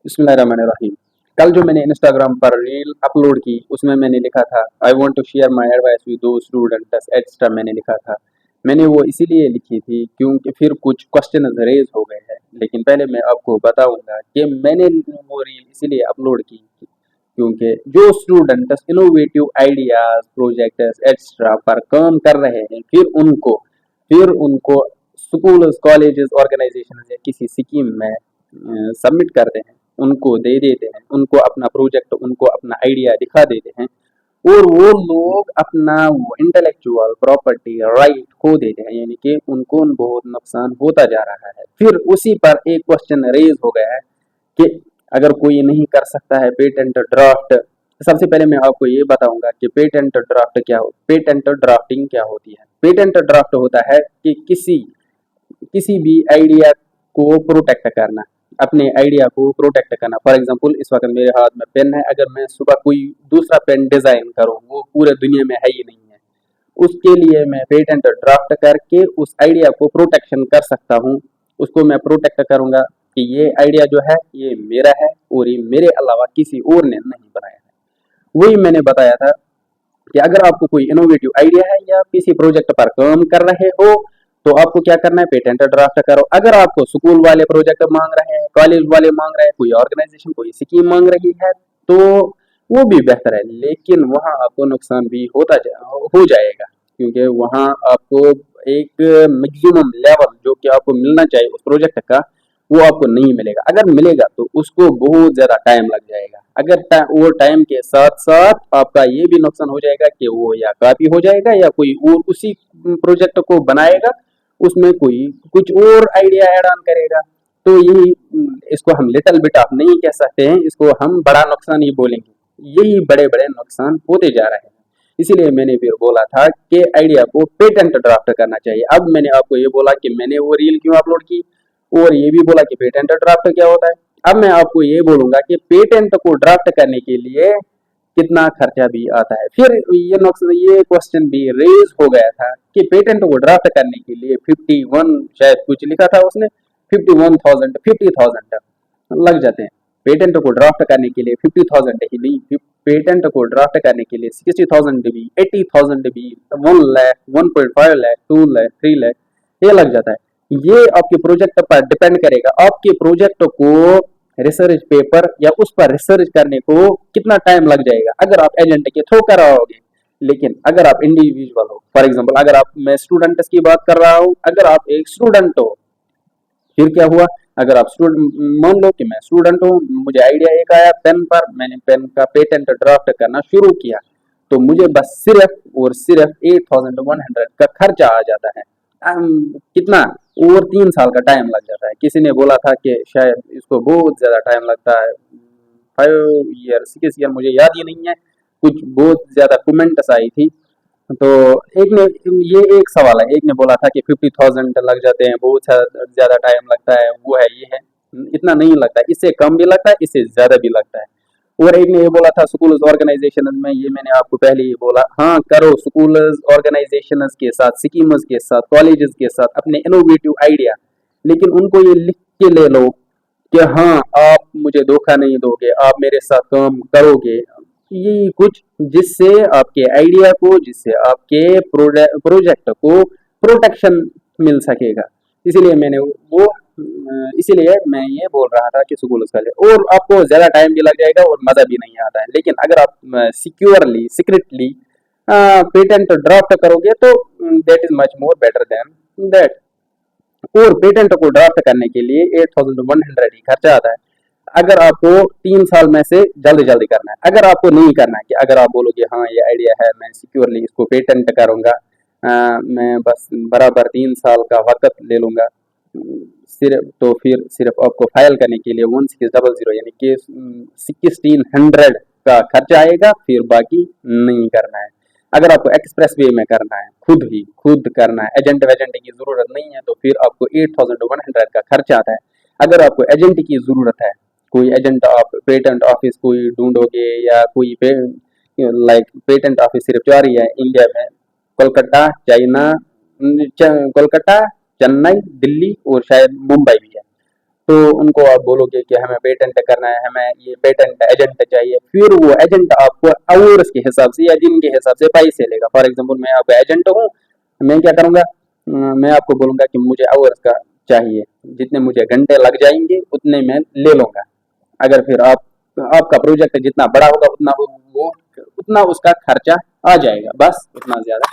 बिस्मिल्लाहिर्रहमानिर्रहीम। कल जो मैंने इंस्टाग्राम पर रील अपलोड की उसमें मैंने लिखा था I want to share my advice with दो स्टूडेंट्स एक्स्ट्रा मैंने लिखा था। मैंने वो इसीलिए लिखी थी क्योंकि फिर कुछ क्वेश्चन रेज हो गए हैं। लेकिन पहले मैं आपको बताऊंगा कि मैंने वो रील इसीलिए अपलोड की क्योंकि जो students innovative ideas projects extra पर काम कर रहे हैं फिर उनको स्कूल कॉलेजेस ऑर्गेनाइजेशन या किसी स्कीम में सबमिट करते हैं, उनको दे देते हैं, उनको अपना प्रोजेक्ट, उनको अपना आइडिया दिखा देते हैं और वो लोग अपना वो इंटेलेक्चुअल प्रॉपर्टी राइट खो देते हैं, यानी कि उनको बहुत नुकसान होता जा रहा है। फिर उसी पर एक क्वेश्चन रेज हो गया है कि अगर कोई नहीं कर सकता है पेटेंट ड्राफ्ट। सबसे पहले मैं आपको ये बताऊंगा कि पेटेंट ड्राफ्टिंग क्या होती है। पेटेंट ड्राफ्ट होता है कि किसी किसी भी आइडिया को प्रोटेक्ट करना, अपने आइडिया को प्रोटेक्ट करना। फॉर एग्जांपल इस वक्त मेरे हाथ में पेन है, अगर मैं सुबह कोई दूसरा पेन डिजाइन करूँ वो पूरे दुनिया में है ही नहीं है, उसके लिए मैं पेटेंट ड्राफ्ट करके उस आइडिया को प्रोटेक्शन कर सकता हूँ। उसको मैं प्रोटेक्ट करूंगा कि ये आइडिया जो है ये मेरा है और ये मेरे अलावा किसी और ने नहीं बनाया है। वही मैंने बताया था कि अगर आपको कोई इनोवेटिव आइडिया है या किसी प्रोजेक्ट पर काम कर रहे हो तो आपको क्या करना है, पेटेंट ड्राफ्ट करो। अगर आपको स्कूल वाले प्रोजेक्ट मांग रहे हैं, कॉलेज वाले मांग रहे हैं, कोई ऑर्गेनाइजेशन कोई स्कीम मांग रही है तो वो भी बेहतर है, लेकिन वहाँ आपको नुकसान भी हो जाएगा क्योंकि वहाँ आपको एक मैक्सिमम लेवल जो कि आपको मिलना चाहिए उस प्रोजेक्ट का वो आपको नहीं मिलेगा। अगर मिलेगा तो उसको बहुत ज्यादा टाइम लग जाएगा। वो टाइम के साथ साथ आपका ये भी नुकसान हो जाएगा कि वो या कॉपी हो जाएगा या कोई और उसी प्रोजेक्ट को बनाएगा, उसमें कोई कुछ और आइडिया ऐड ऑन करेगा। तो यही इसको हम लिटिल बिट ऑफ नहीं कह सकते हैं, इसको हम बड़ा नुकसान ही बोलेंगे। यही बड़े बड़े नुकसान होते जा रहे हैं। इसीलिए मैंने फिर बोला था कि आइडिया को पेटेंट ड्राफ्ट करना चाहिए। अब मैंने आपको ये बोला कि मैंने वो रील क्यों अपलोड की और ये भी बोला कि पेटेंट ड्राफ्ट क्या होता है। अब मैं आपको ये बोलूंगा कि पेटेंट को ड्राफ्ट करने के लिए कितना खर्चा भी आता है। फिर ये क्वेश्चन भी रेज हो गया था कि पेटेंट को ड्राफ्ट करने के लिए 51 शायद कुछ लिखा था उसने, 50,000 लग जाते हैं। पेटेंट को ड्राफ्ट करने के लिए 50,000 ही नहीं, पेटेंट को ड्राफ्ट करने के लिए 60,000 भी, 80,000 भी, 1 लाख, 1.5 लाख, 2 लाख, 3 लाख ये लग जाता है। ये आपके प्रोजेक्ट पर डिपेंड करेगा, आपके प्रोजेक्ट को रिसर्च पेपर या उस पर रिसर्च करने को कितना टाइम लग जाएगा अगर आप एजेंट के थ्रू कराओगे। लेकिन अगर आप इंडिविजुअल हो, फॉर एग्जांपल अगर आप, मैं स्टूडेंट्स की बात कर रहा हूँ, अगर आप एक स्टूडेंट हो फिर क्या हुआ। अगर आप स्टूडेंट, मान लो कि मैं स्टूडेंट हूँ, मुझे आइडिया एक आया पेन पर, मैंने पेन का पेटेंट ड्राफ्ट करना शुरू किया तो मुझे बस सिर्फ और सिर्फ 8,100 का खर्चा आ जाता है। कितना, और 3 साल का टाइम लग जाता है। किसी ने बोला था कि शायद इसको बहुत ज्यादा टाइम लगता है, 5 ईयर 6 ईयर, मुझे याद ही नहीं है, कुछ बहुत ज्यादा कमेंट्स आई थी। तो एक ने, ये एक सवाल है, एक ने बोला था कि 50,000 लग जाते हैं, बहुत ज्यादा टाइम लगता है, वो है ये है। इतना नहीं लगता, इससे कम भी लगता है, इससे ज्यादा भी लगता है। और एक ने ये बोला था स्कूल ऑर्गेनाइजेशन में, ये मैंने आपको पहले ही बोला, हाँ करो स्कूल ऑर्गेनाइजेशन के साथ, स्कीम्स के साथ, कॉलेजेस के साथ अपने इनोवेटिव आइडिया, लेकिन उनको ये लिख के ले लो कि हाँ आप मुझे धोखा नहीं दोगे, आप मेरे साथ काम करोगे। ये कुछ जिससे आपके आइडिया को, जिससे आपके प्रोजेक्ट को प्रोटेक्शन मिल सकेगा। इसीलिए मैंने वो इसीलिए मैं ये बोल रहा था कि स्कूल उसका ले, और आपको ज्यादा टाइम भी लग जाएगा और मजा भी नहीं आता है। लेकिन अगर आप सिक्योरली सीक्रेटली पेटेंट ड्राफ्ट करोगे तो that is much more better than that. और पेटेंट को ड्राफ्ट करने के लिए 8,100 ही खर्चा आता है। अगर आपको 3 साल में से जल्दी जल्दी करना है, अगर आपको नहीं करना है, कि अगर आप बोलोगे हाँ ये आइडिया है मैं सिक्योरली इसको पेटेंट करूंगा, मैं बस बराबर 3 साल का वक्त ले लूंगा, सिर्फ तो फिर सिर्फ आपको फाइल करने के लिए 1600 यानी कि 1600 का खर्चा आएगा, फिर बाकी नहीं करना है। अगर आपको एक्सप्रेस वे में करना है, खुद करना है, एजेंट वेजेंट की जरूरत नहीं है, तो फिर आपको 8,100 का खर्चा आता है। अगर आपको एजेंट की जरूरत है, कोई एजेंट, आप पेटेंट ऑफिस कोई ढूंढोगे या कोई लाइक पेटेंट ऑफिस सिर्फ 4 ही है इंडिया में, कोलकाता, कोलकाता, चेन्नई, दिल्ली और शायद मुंबई भी है। तो उनको आप बोलोगे कि हमें पेटेंट करना है, हमें ये पेटेंट एजेंट चाहिए, फिर वो एजेंट आपको आवर्स के हिसाब से या दिन के हिसाब से पैसे लेगा। फॉर एग्जांपल मैं आपका एजेंट हूँ, मैं क्या करूँगा, मैं आपको बोलूँगा कि मुझे आवर्स का चाहिए, जितने मुझे घंटे लग जाएंगे उतने मैं ले लूँगा। अगर फिर आप आपका प्रोजेक्ट जितना बड़ा होगा उतना वो उतना उसका खर्चा आ जाएगा, बस उतना ज़्यादा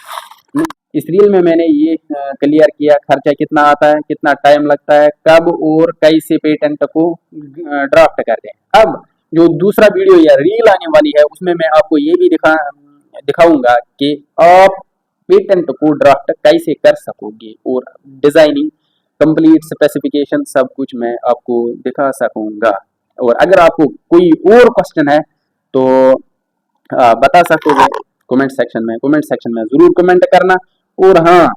नहीं। इस रील में मैंने ये क्लियर किया खर्चा कितना आता है, कितना टाइम लगता है, कब और कैसे पेटेंट को ड्राफ्ट करते हैं। अब जो दूसरा वीडियो या रील आने वाली है उसमें मैं आपको ये भी दिखाऊंगा कि आप पेटेंट को ड्राफ्ट कैसे कर सकोगे और डिजाइनिंग कंप्लीट स्पेसिफिकेशन सब कुछ मैं आपको दिखा सकूंगा। और अगर आपको कोई और क्वेश्चन है तो बता सकोगे कमेंट सेक्शन में ज़रूर कमेंट करना। और हाँ,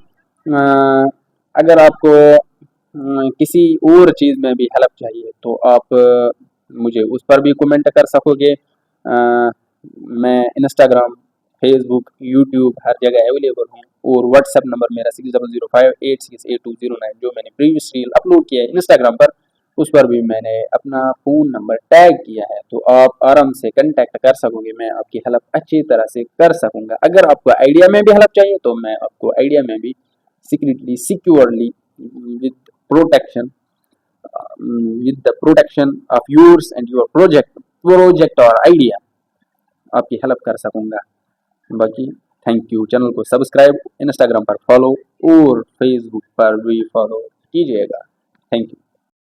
अगर आपको किसी और चीज़ में भी हेल्प चाहिए तो आप मुझे उस पर भी कमेंट कर सकोगे। मैं इंस्टाग्राम, फेसबुक, यूट्यूब हर जगह अवेलेबल हूँ। और व्हाट्सएप नंबर मेरा 6005868209 जो मैंने प्रीवियस रील अपलोड किया है इंस्टाग्राम पर, उस पर भी मैंने अपना फ़ोन नंबर टैग किया है, तो आप आराम से कांटेक्ट कर सकोगे, मैं आपकी हेल्प अच्छी तरह से कर सकूँगा। अगर आपको आइडिया में भी हेल्प चाहिए तो मैं आपको आइडिया में भी secretly securely with protection of yours and your project और आइडिया आपकी हेल्प कर सकूँगा। बाकी थैंक यू। चैनल को सब्सक्राइब, इंस्टाग्राम पर फॉलो और फेसबुक पर भी फॉलो कीजिएगा। Thank you.